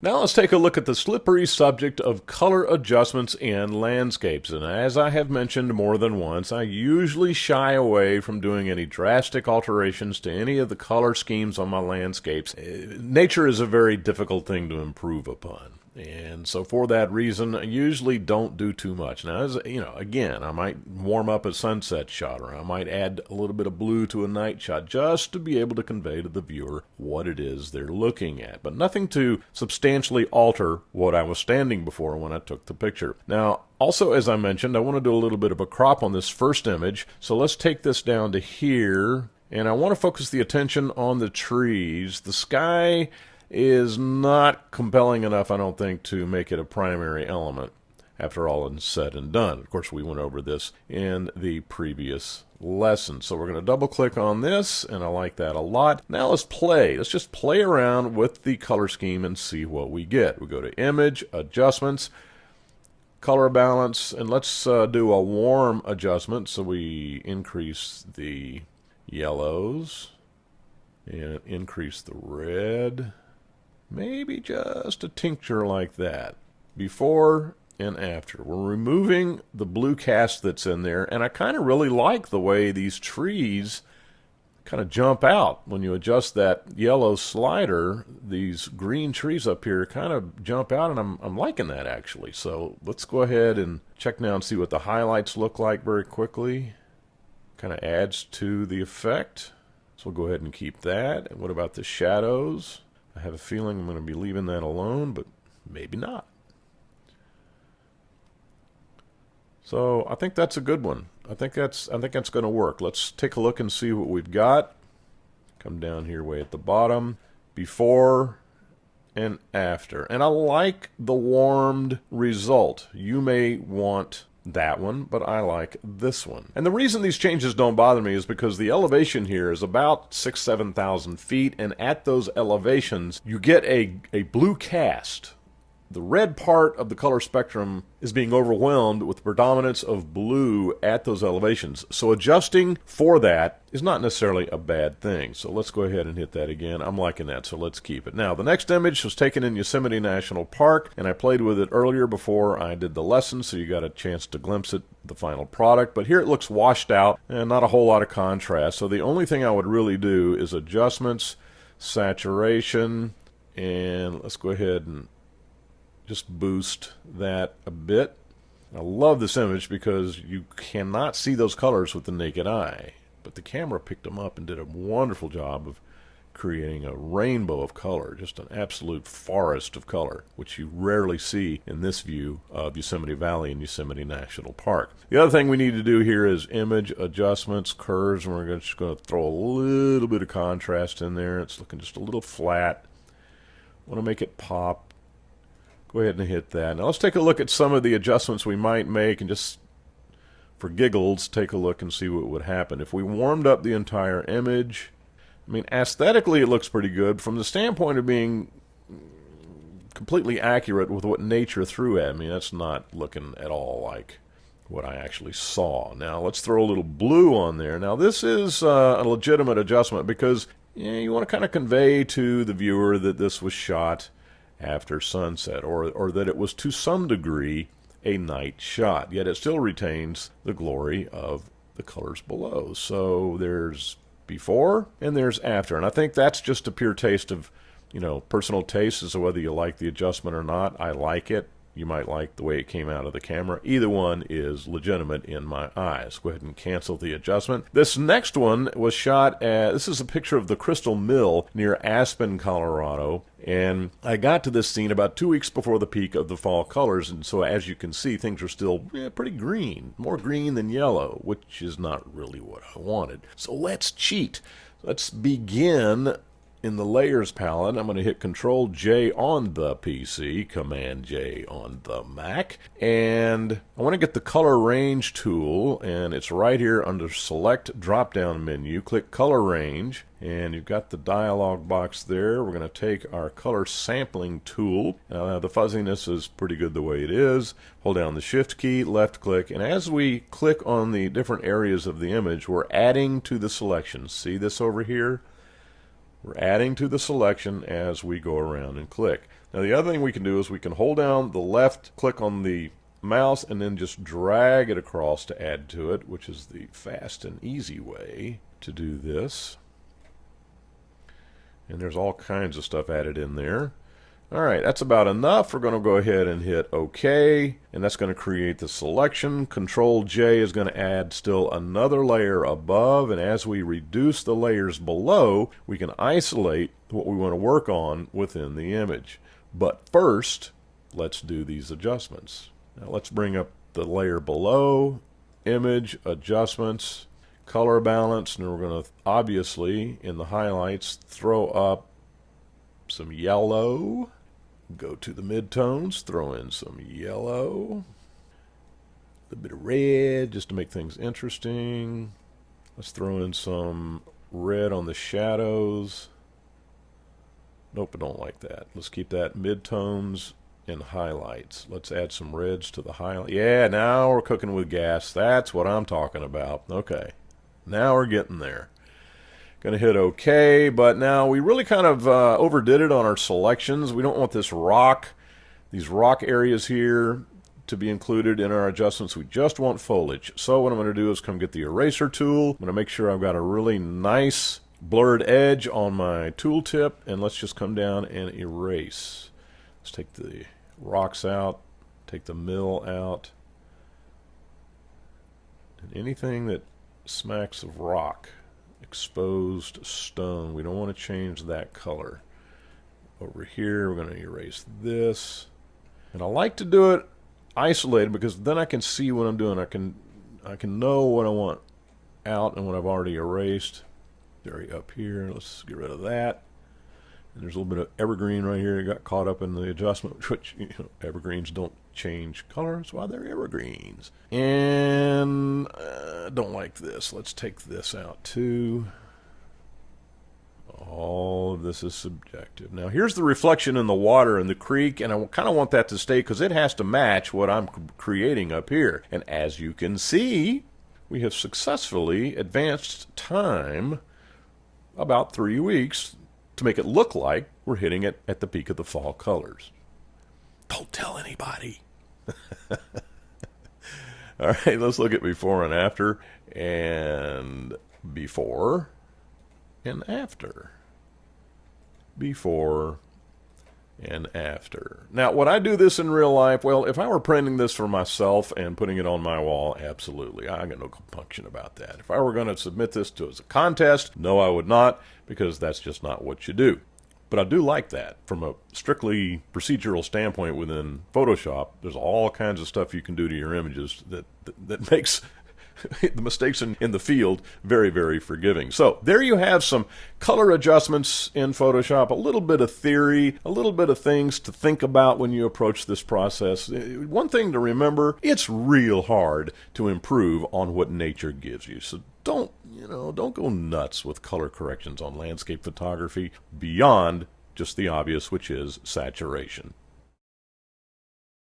Now let's take a look at the slippery subject of color adjustments in landscapes. And as I have mentioned more than once, I usually shy away from doing any drastic alterations to any of the color schemes on my landscapes. Nature is a very difficult thing to improve upon. And so for that reason, I usually don't do too much. Now, as you know, again, I might warm up a sunset shot, or I might add a little bit of blue to a night shot just to be able to convey to the viewer what it is they're looking at. But nothing to substantially alter what I was standing before when I took the picture. Now, also, as I mentioned, I want to do a little bit of a crop on this first image. So let's take this down to here. And I want to focus the attention on the trees. The sky is not compelling enough, I don't think, to make it a primary element after all is said and done. Of course, we went over this in the previous lesson. So we're going to double click on this, and I like that a lot. Now let's play. Let's just play around with the color scheme and see what we get. We go to Image, Adjustments, Color Balance, and let's do a warm adjustment. So we increase the yellows and increase the red. Maybe just a tincture like that. Before and after. We're removing the blue cast that's in there, and I kind of really like the way these trees kind of jump out. When you adjust that yellow slider, these green trees up here kind of jump out, and I'm liking that actually. So let's go ahead and check now and see what the highlights look like very quickly. Kind of adds to the effect. So we'll go ahead and keep that. And what about the shadows? I have a feeling I'm going to be leaving that alone, but maybe not. So I think that's a good one. I think that's going to work. Let's take a look and see what we've got. Come down here way at the bottom. Before and after. And I like the warmed result. You may want that one, but I like this one. And the reason these changes don't bother me is because the elevation here is about 6,000–7,000 feet, and at those elevations you get a blue cast. The red part of the color spectrum is being overwhelmed with the predominance of blue at those elevations. So adjusting for that is not necessarily a bad thing. So let's go ahead and hit that again. I'm liking that, so let's keep it. Now, the next image was taken in Yosemite National Park, and I played with it earlier before I did the lesson, so you got a chance to glimpse it, the final product. But here it looks washed out and not a whole lot of contrast. So the only thing I would really do is adjustments, saturation, and let's go ahead and just boost that a bit. I love this image because you cannot see those colors with the naked eye, but the camera picked them up and did a wonderful job of creating a rainbow of color, just an absolute forest of color, which you rarely see in this view of Yosemite Valley and Yosemite National Park. The other thing we need to do here is image adjustments, curves, and we're just going to throw a little bit of contrast in there. It's looking just a little flat. Want to make it pop. Go ahead and hit that. Now let's take a look at some of the adjustments we might make, and just for giggles, take a look and see what would happen. If we warmed up the entire image, I mean, aesthetically it looks pretty good. From the standpoint of being completely accurate with what nature threw at me, that's not looking at all like what I actually saw. Now let's throw a little blue on there. Now this is a legitimate adjustment because you want to kind of convey to the viewer that this was shot after sunset, or that it was to some degree a night shot, yet it still retains the glory of the colors below. So there's before and there's after, and I think that's just a pure taste of, personal taste as to whether you like the adjustment or not. I like it. You might like the way it came out of the camera. Either one is legitimate in my eyes. Go ahead and cancel the adjustment. This next one was shot at, this is a picture of the Crystal Mill near Aspen, Colorado. And I got to this scene about 2 weeks before the peak of the fall colors. And so as you can see, things are still pretty green, more green than yellow, which is not really what I wanted. So let's cheat. Let's begin in the Layers palette. I'm going to hit Control J on the PC, Command J on the Mac, and I want to get the Color Range tool, and it's right here under Select drop-down menu. Click Color Range, and you've got the dialog box there. We're going to take our Color Sampling tool. Now the fuzziness is pretty good the way it is. Hold down the Shift key, left click, and as we click on the different areas of the image, we're adding to the selection. See this over here? We're adding to the selection as we go around and click. Now the other thing we can do is we can hold down the left click on the mouse and then just drag it across to add to it, which is the fast and easy way to do this. And there's all kinds of stuff added in there. Alright, that's about enough. We're going to go ahead and hit OK, and that's going to create the selection. Control J is going to add still another layer above, and as we reduce the layers below, we can isolate what we want to work on within the image. But first, let's do these adjustments. Now let's bring up the layer below, image, adjustments, color balance, and we're going to obviously in the highlights throw up some yellow. Go to the midtones, throw in some yellow, a little bit of red just to make things interesting. Let's throw in some red on the shadows. Nope, I don't like that. Let's keep that midtones and highlights. Let's add some reds to the highlight. Yeah, now we're cooking with gas. That's what I'm talking about. Okay, now we're getting there. Going to hit OK, but now we really kind of overdid it on our selections. We don't want this rock, these rock areas here to be included in our adjustments. We just want foliage. So what I'm going to do is come get the eraser tool. I'm going to make sure I've got a really nice blurred edge on my tooltip, and let's just come down and erase. Let's take the rocks out, take the mill out, and anything that smacks of rock. Exposed stone. We don't want to change that color. Over here, we're going to erase this. And I like to do it isolated because then I can see what I'm doing. I can know what I want out and what I've already erased. Very up here. Let's get rid of that. And there's a little bit of evergreen right here. It got caught up in the adjustment, which, you know, evergreens don't change color. That's why they're evergreens. And don't like this. Let's take this out too. All of this is subjective. Now here's the reflection in the water in the creek, and I kind of want that to stay because it has to match what I'm creating up here. And as you can see, we have successfully advanced time about 3 weeks to make it look like we're hitting it at the peak of the fall colors. Don't tell anybody. All right, let's look at before and after, and before and after. Before and after. Now, would I do this in real life? Well, if I were printing this for myself and putting it on my wall, absolutely. I got no compunction about that. If I were going to submit this to as a contest, no, I would not, because that's just not what you do. But I do like that. From a strictly procedural standpoint within Photoshop, there's all kinds of stuff you can do to your images that makes the mistakes in the field very, very forgiving. So there you have some color adjustments in Photoshop, a little bit of theory, a little bit of things to think about when you approach this process. One thing to remember, it's real hard to improve on what nature gives you. So don't go nuts with color corrections on landscape photography beyond just the obvious, which is saturation.